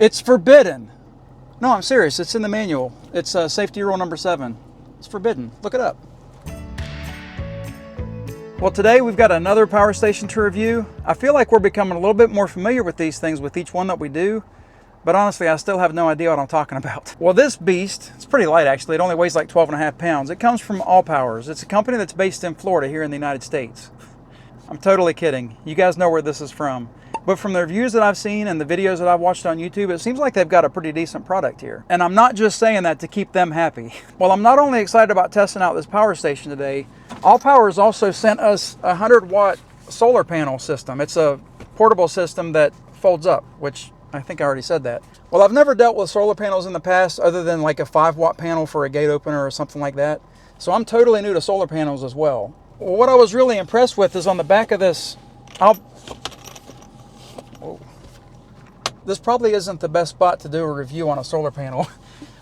It's forbidden. No, I'm serious. It's in the manual. It's safety rule number 7. It's forbidden. Look it up. Well, today we've got another power station to review. I feel like we're becoming a little bit more familiar with these things with each one that we do, but honestly, I still have no idea what I'm talking about. Well, this beast, it's pretty light actually. It only weighs like 12.5 pounds. It comes from All Powers. It's a company that's based in Florida here in the United States. I'm totally kidding. You guys know where this is from. But from the reviews that I've seen and the videos that I've watched on YouTube, it seems like they've got a pretty decent product here. And I'm not just saying that to keep them happy. Well, I'm not only excited about testing out this power station today, All Powers also sent us a 100-watt solar panel system. It's a portable system that folds up, which I think I already said that. Well, I've never dealt with solar panels in the past other than like a 5-watt panel for a gate opener or something like that. So I'm totally new to solar panels as well. Well, what I was really impressed with is on the back of this, this probably isn't the best spot to do a review on a solar panel,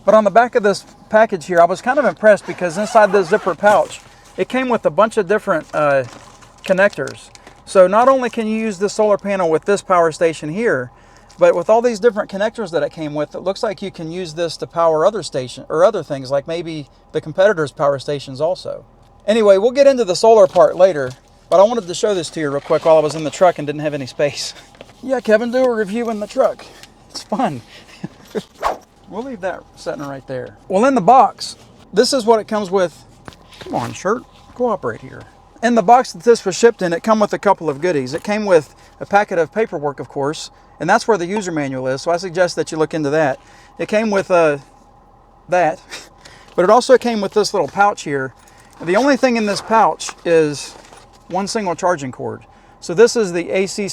but on the back of this package here, I was kind of impressed because inside the zipper pouch, it came with a bunch of different connectors. So not only can you use this solar panel with this power station here, but with all these different connectors that it came with, it looks like you can use this to power other stations or other things like maybe the competitors' power stations also. Anyway, we'll get into the solar part later, but I wanted to show this to you real quick while I was in the truck and didn't have any space. Yeah, Kevin, do a review in the truck. It's fun. We'll leave that sitting right there. Well, in the box, this is what it comes with. Come on, shirt, cooperate here. In the box that this was shipped in, it came with a couple of goodies. It came with a packet of paperwork, of course, and that's where the user manual is, so I suggest that you look into that. It came with that, but it also came with this little pouch here. The only thing in this pouch is one single charging cord. So this is the AC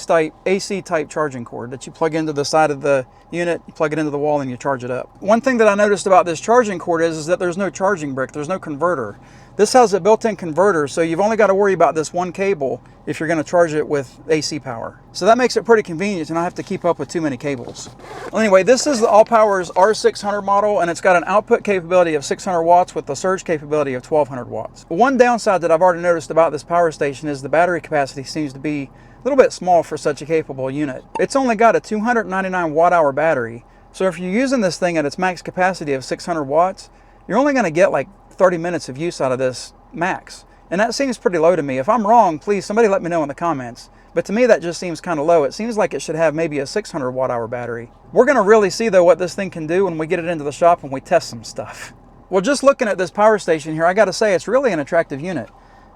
type charging cord that you plug into the side of the unit, you plug it into the wall and you charge it up. One thing that I noticed about this charging cord is that there's no charging brick, there's no converter. This has a built-in converter, so you've only got to worry about this one cable if you're going to charge it with AC power. So that makes it pretty convenient and I don't have to keep up with too many cables. Well, anyway, this is the All Powers R600 model, and it's got an output capability of 600 watts with a surge capability of 1200 watts. One downside that I've already noticed about this power station is the battery capacity seems to be a little bit small for such a capable unit. It's only got a 299 watt-hour battery, so if you're using this thing at its max capacity of 600 watts, you're only going to get like 30 minutes of use out of this max. And that seems pretty low to me. If I'm wrong, please somebody let me know in the comments. But to me that just seems kind of low. It seems like it should have maybe a 600 watt-hour battery. We're going to really see though what this thing can do when we get it into the shop and we test some stuff. Well, just looking at this power station here, I got to say it's really an attractive unit.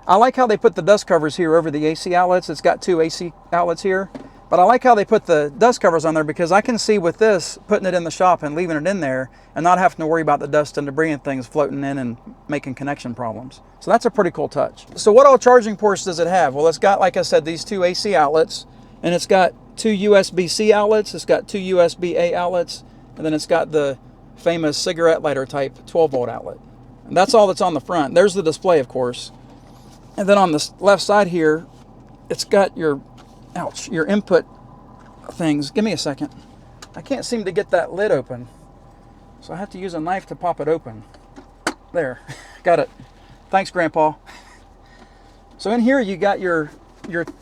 I like how they put the dust covers here over the AC outlets. It's got 2 AC outlets here. But I like how they put the dust covers on there because I can see with this, putting it in the shop and leaving it in there and not having to worry about the dust and debris and things floating in and making connection problems. So that's a pretty cool touch. So what all charging ports does it have? Well, it's got, like I said, these 2 AC outlets, and it's got 2 USB-C outlets, it's got 2 USB-A outlets, and then it's got the famous cigarette lighter type 12-volt outlet. And that's all that's on the front. There's the display, of course. And then on the left side here, it's got your input things. Give me a second. I can't seem to get that lid open, so I have to use a knife to pop it open. There, got it. Thanks, Grandpa. So in here you got your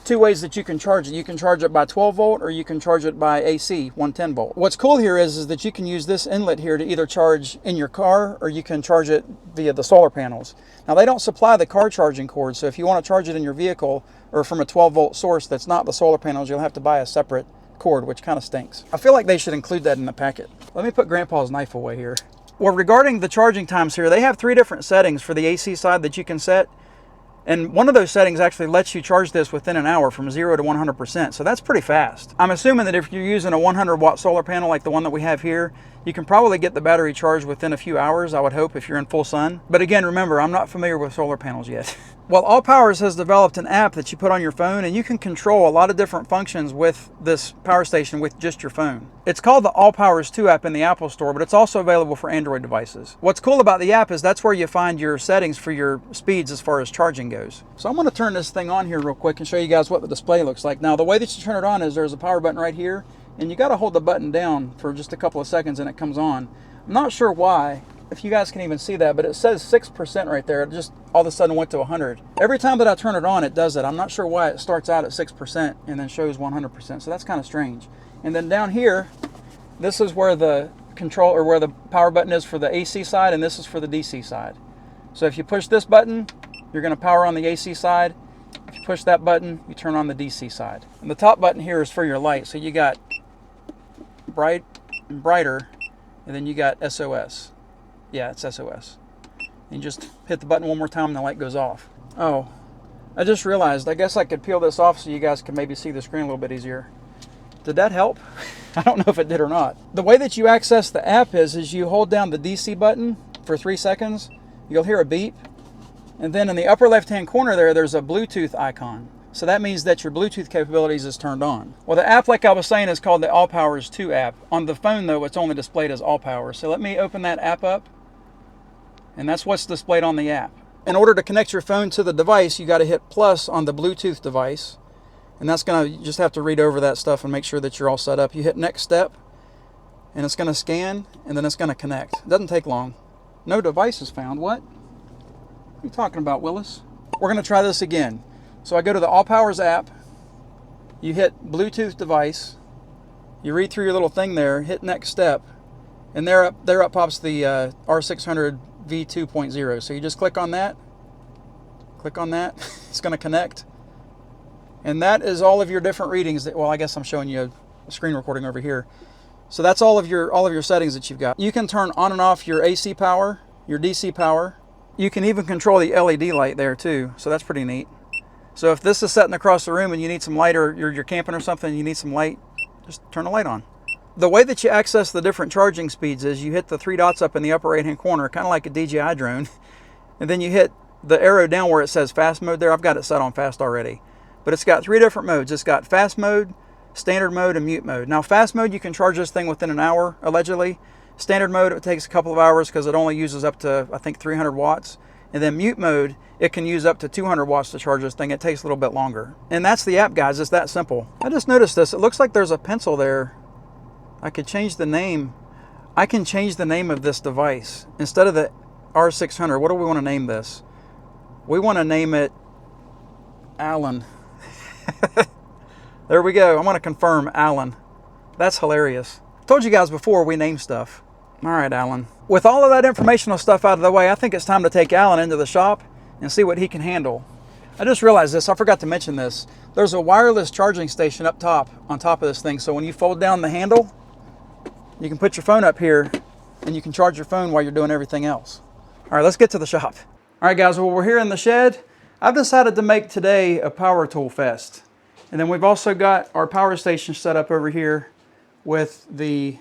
2 ways that you can charge it. You can charge it by 12 volt or you can charge it by AC 110 volt. What's cool here is that you can use this inlet here to either charge in your car or you can charge it via the solar panels. Now they don't supply the car charging cord, so if you want to charge it in your vehicle or from a 12 volt source that's not the solar panels, you'll have to buy a separate cord, which kind of stinks. I feel like they should include that in the packet. Let me put Grandpa's knife away here. Well, regarding the charging times here, they have 3 different settings for the AC side that you can set. And one of those settings actually lets you charge this within an hour from 0 to 100%. So that's pretty fast. I'm assuming that if you're using a 100 watt solar panel like the one that we have here, you can probably get the battery charged within a few hours, I would hope, if you're in full sun. But again, remember, I'm not familiar with solar panels yet. Well, All Powers has developed an app that you put on your phone, and you can control a lot of different functions with this power station with just your phone. It's called the All Powers 2 app in the Apple Store, but it's also available for Android devices. What's cool about the app is that's where you find your settings for your speeds as far as charging goes. So I'm going to turn this thing on here real quick and show you guys what the display looks like. Now, the way that you turn it on is there's a power button right here, and you got to hold the button down for just a couple of seconds and it comes on. I'm not sure why, if you guys can even see that, but it says 6% right there. It just all of a sudden went to 100. Every time that I turn it on, it does that. I'm not sure why it starts out at 6% and then shows 100%. So that's kind of strange. And then down here, This is where the control, or where the power button is for the AC side, and this is for the DC side. So if you push this button, you're going to power on the AC side. If you push that button, you turn on the DC side. And the top button here is for your light. So you got bright and brighter, and then you got SOS. Yeah, it's SOS. And you just hit the button one more time and the light goes off. Oh, I just realized, I guess I could peel this off so you guys can maybe see the screen a little bit easier. Did that help? I don't know if it did or not. The way that you access the app is you hold down the DC button for 3 seconds. You'll hear a beep. And then in the upper left-hand corner there's a Bluetooth icon. So that means that your Bluetooth capabilities is turned on. Well, the app, like I was saying, is called the All Powers 2 app. On the phone, though, it's only displayed as All Powers. So let me open that app up. And that's what's displayed on the app. In order to connect your phone to the device, you got to hit plus on the Bluetooth device. And that's going to, you just have to read over that stuff and make sure that you're all set up. You hit next step, and it's going to scan, and then it's going to connect. It doesn't take long. No device is found. What? What are you talking about, Willis? We're going to try this again. So I go to the All Powers app. You hit Bluetooth device. You read through your little thing there, hit next step, and there up pops the R600 V2.0. So you just click on that. Click on that. It's going to connect. And that is all of your different readings. Well, I guess I'm showing you a screen recording over here. So that's all of your settings that you've got. You can turn on and off your AC power, your DC power. You can even control the LED light there too. So that's pretty neat. So if this is sitting across the room and you need some light, or you're camping or something, you need some light, just turn the light on. The way that you access the different charging speeds is you hit the 3 dots up in the upper right hand corner, kind of like a DJI drone, and then you hit the arrow down where it says fast mode there. I've got it set on fast already. But it's got 3 different modes. It's got fast mode, standard mode, and mute mode. Now fast mode, you can charge this thing within an hour, allegedly. Standard mode, it takes a couple of hours because it only uses up to, I think, 300 watts. And then mute mode, it can use up to 200 watts to charge this thing. It takes a little bit longer. And that's the app, guys. It's that simple. I just noticed this. It looks like there's a pencil there. I could change the name. I can change the name of this device. Instead of the R600, what do we want to name this? We want to name it Alan. There we go. I'm going to confirm Alan. That's hilarious. I told you guys before, we name stuff. All right, Alan. With all of that informational stuff out of the way, I think it's time to take Alan into the shop and see what he can handle. I just realized this. I forgot to mention this. There's a wireless charging station up top, on top of this thing. So when you fold down the handle, you can put your phone up here and you can charge your phone while you're doing everything else. All right, let's get to the shop. All right, guys, well, we're here in the shed. I've decided to make today a power tool fest. And then we've also got our power station set up over here with the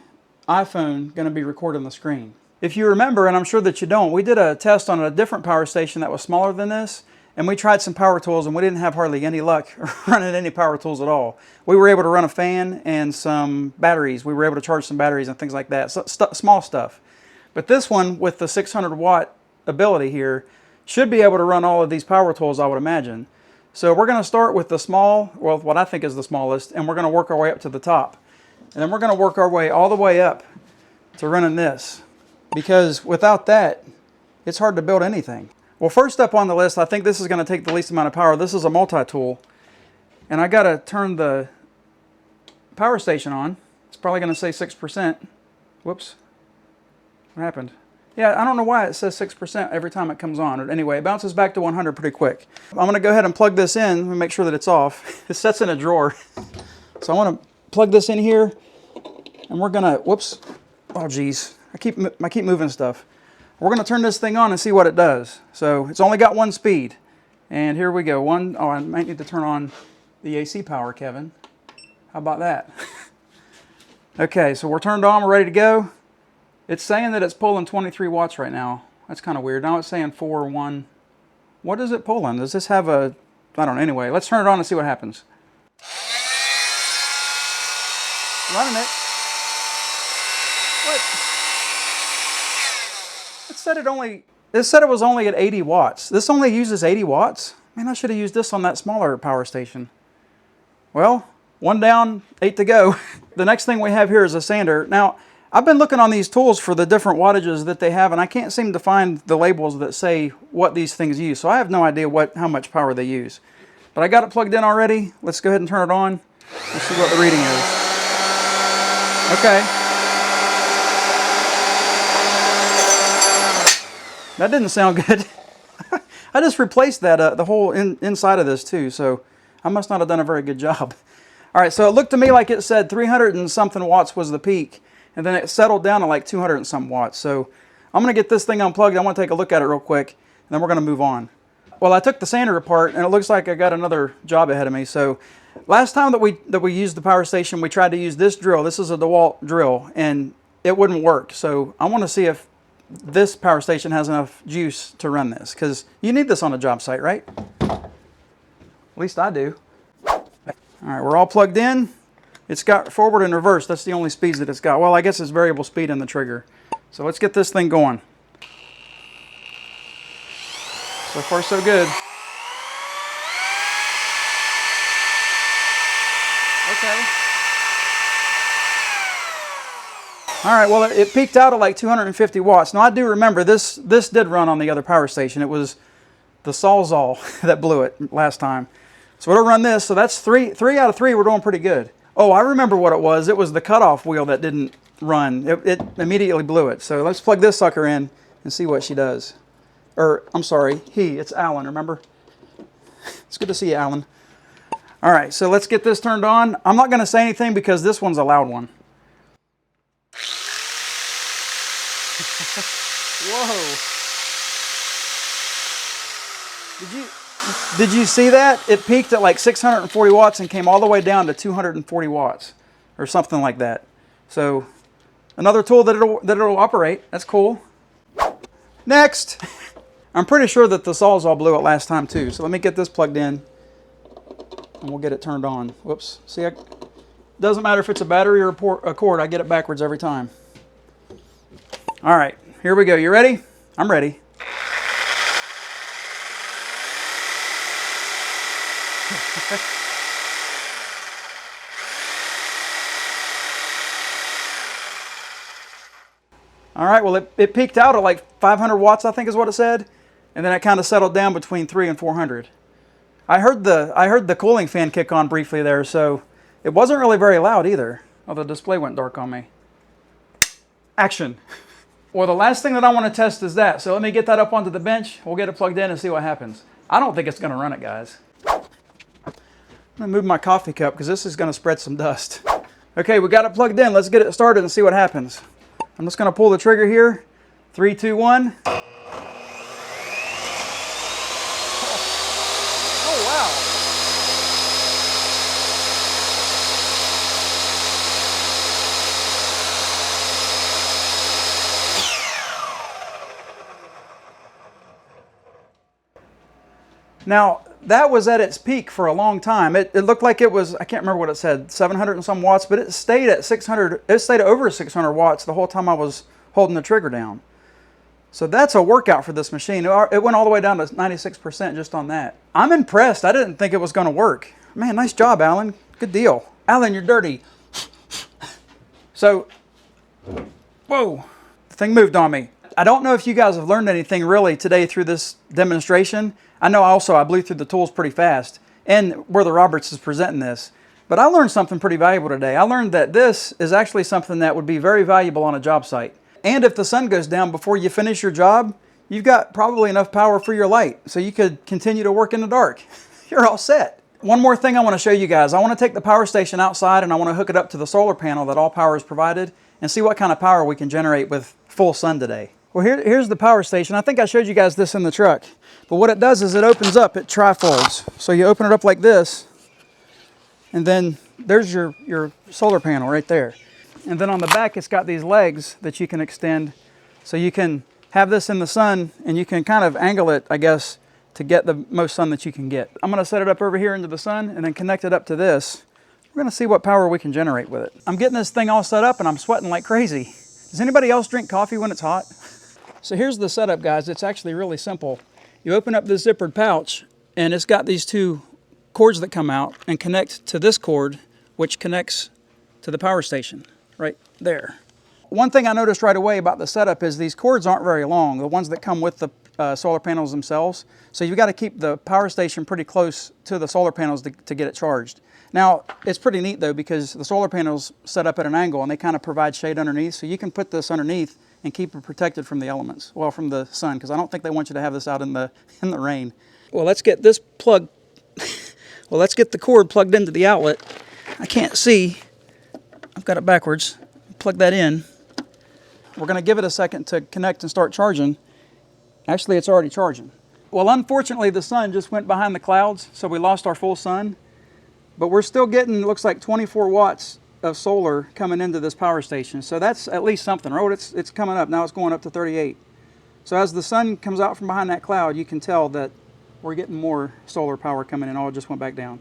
iPhone going to be recording the screen. If you remember, and I'm sure that you don't, we did a test on a different power station that was smaller than this, and we tried some power tools and we didn't have hardly any luck running any power tools at all. We were able to run a fan and some batteries. We were able to charge some batteries and things like that, so, small stuff. But this one with the 600 watt ability here should be able to run all of these power tools, I would imagine. So we're going to start with the small, well, what I think is the smallest, and we're going to work our way up to the top. And then we're going to work our way all the way up to running this, because without that, it's hard to build anything. Well, first up on the list, I think this is going to take the least amount of power. This is a multi-tool, and I got to turn the power station on. It's probably going to say 6%. Whoops. What happened? Yeah, I don't know why it says 6% every time it comes on. Anyway, it bounces back to 100 pretty quick. I'm going to go ahead and plug this in and make sure that it's off. It sets in a drawer. So I want to plug this in here, and we're going to, whoops. Oh, geez. I keep moving stuff. We're going to turn this thing on and see what it does. So it's only got 1 speed. And here we go. Oh, I might need to turn on the AC power, Kevin. How about that? Okay, so we're turned on. We're ready to go. It's saying that it's pulling 23 watts right now. That's kind of weird. Now it's saying 4 or 1. What is it pulling? Does this have a... I don't know. Anyway, let's turn it on and see what happens. Running it. What? It said it was only at 80 watts. This only uses 80 watts? Man, I should have used this on that smaller power station. Well, 1 down, 8 to go. The next thing we have here is a sander. Now, I've been looking on these tools for the different wattages that they have, and I can't seem to find the labels that say what these things use. So I have no idea how much power they use. But I got it plugged in already. Let's go ahead and turn it on and see what the reading is. Okay. That didn't sound good. I just replaced that, the whole inside of this too, so I must not have done a very good job. All right, so it looked to me like it said 300 and something watts was the peak, and then it settled down to like 200 and some watts. So I'm gonna get this thing unplugged. I want to take a look at it real quick, and then we're gonna move on. Well, I took the sander apart, and it looks like I got another job ahead of me. So last time that we used the power station, we tried to use this drill. This is a DeWalt drill, and it wouldn't work. So I want to see if this power station has enough juice to run this, because you need this on a job site, right? At least I do. All right, we're all plugged in. It's got forward and reverse. That's the only speeds that it's got. Well, I guess it's variable speed in the trigger. So let's get this thing going. So far, so good. Okay. All right, well, it peaked out at like 250 watts. Now, I do remember this did run on the other power station. It was the Sawzall that blew it last time. So it'll run this. So that's three out of three. We're doing pretty good. Oh, I remember what it was. It was the cutoff wheel that didn't run. It immediately blew it. So let's plug this sucker in and see what she does. Or, I'm sorry, it's Alan, remember? It's good to see you, Alan. All right, so let's get this turned on. I'm not going to say anything because this one's a loud one. Whoa. Did you see that? It peaked at like 640 watts and came all the way down to 240 watts or something like that. So another tool that it'll operate. That's cool. Next. I'm pretty sure that the Sawzall blew it last time too. So let me get this plugged in and we'll get it turned on. Whoops. See, it doesn't matter if it's a battery or a cord. I get it backwards every time. All right, here we go. You ready? I'm ready. All right, well, it peaked out at like 500 watts, I think is what it said. And then it kind of settled down between 300 and 400. I heard the cooling fan kick on briefly there, so it wasn't really very loud either. Oh, the display went dark on me. Action. Well, the last thing that I want to test is that. So let me get that up onto the bench. We'll get it plugged in and see what happens. I don't think it's going to run it, guys. I'm going to move my coffee cup because this is going to spread some dust. Okay, we got it plugged in. Let's get it started and see what happens. I'm just going to pull the trigger here. 3, 2, 1. Oh, wow. Now, that was at its peak for a long time. It looked like it was, I can't remember what it said, 700 and some watts, but it stayed at 600, it stayed over 600 watts the whole time I was holding the trigger down. So that's a workout for this machine. It went all the way down to 96% just on that. I'm impressed. I didn't think it was going to work. Man, nice job, Alan. Good deal. Alan, you're dirty. So, whoa, the thing moved on me. I don't know if you guys have learned anything really today through this demonstration. I know also I blew through the tools pretty fast and Werther Roberts is presenting this. But I learned something pretty valuable today. I learned that this is actually something that would be very valuable on a job site. And if the sun goes down before you finish your job, you've got probably enough power for your light. So you could continue to work in the dark. You're all set. One more thing I want to show you guys. I want to take the power station outside and I want to hook it up to the solar panel that All Power has provided and see what kind of power we can generate with full sun today. Well, here's the power station. I think I showed you guys this in the truck. But what it does is it opens up, it trifolds. So you open it up like this, and then there's your solar panel right there. And then on the back, it's got these legs that you can extend. So you can have this in the sun, and you can kind of angle it, I guess, to get the most sun that you can get. I'm going to set it up over here into the sun, and then connect it up to this. We're going to see what power we can generate with it. I'm getting this thing all set up, and I'm sweating like crazy. Does anybody else drink coffee when it's hot? So here's the setup, guys. It's actually really simple. You open up this zippered pouch, and it's got these two cords that come out and connect to this cord, which connects to the power station right there. One thing I noticed right away about the setup is these cords aren't very long, the ones that come with the solar panels themselves. So you've got to keep the power station pretty close to the solar panels to get it charged. Now, it's pretty neat though, because the solar panels set up at an angle and they kind of provide shade underneath, so you can put this underneath and keep it protected from the elements, well, from the sun, because I don't think they want you to have this out in the rain. Well, let's get this plug. Well, let's get the cord plugged into the outlet. I can't see. I've got it backwards. Plug that in. We're going to give it a second to connect and start charging. Actually, it's already charging. Well, unfortunately, the sun just went behind the clouds, so we lost our full sun. But we're still getting, looks like 24 watts of solar coming into this power station. So that's at least something. Oh, it's coming up. Now it's going up to 38. So as the sun comes out from behind that cloud, you can tell that we're getting more solar power coming in. Oh, it just went back down.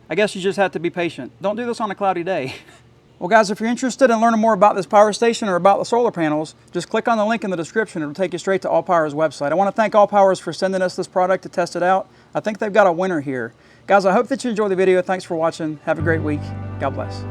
I guess you just have to be patient. Don't do this on a cloudy day. Well, guys, if you're interested in learning more about this power station or about the solar panels, just click on the link in the description. It'll take you straight to All Powers' website. I want to thank All Powers for sending us this product to test it out. I think they've got a winner here. Guys, I hope that you enjoyed the video. Thanks for watching. Have a great week. God bless.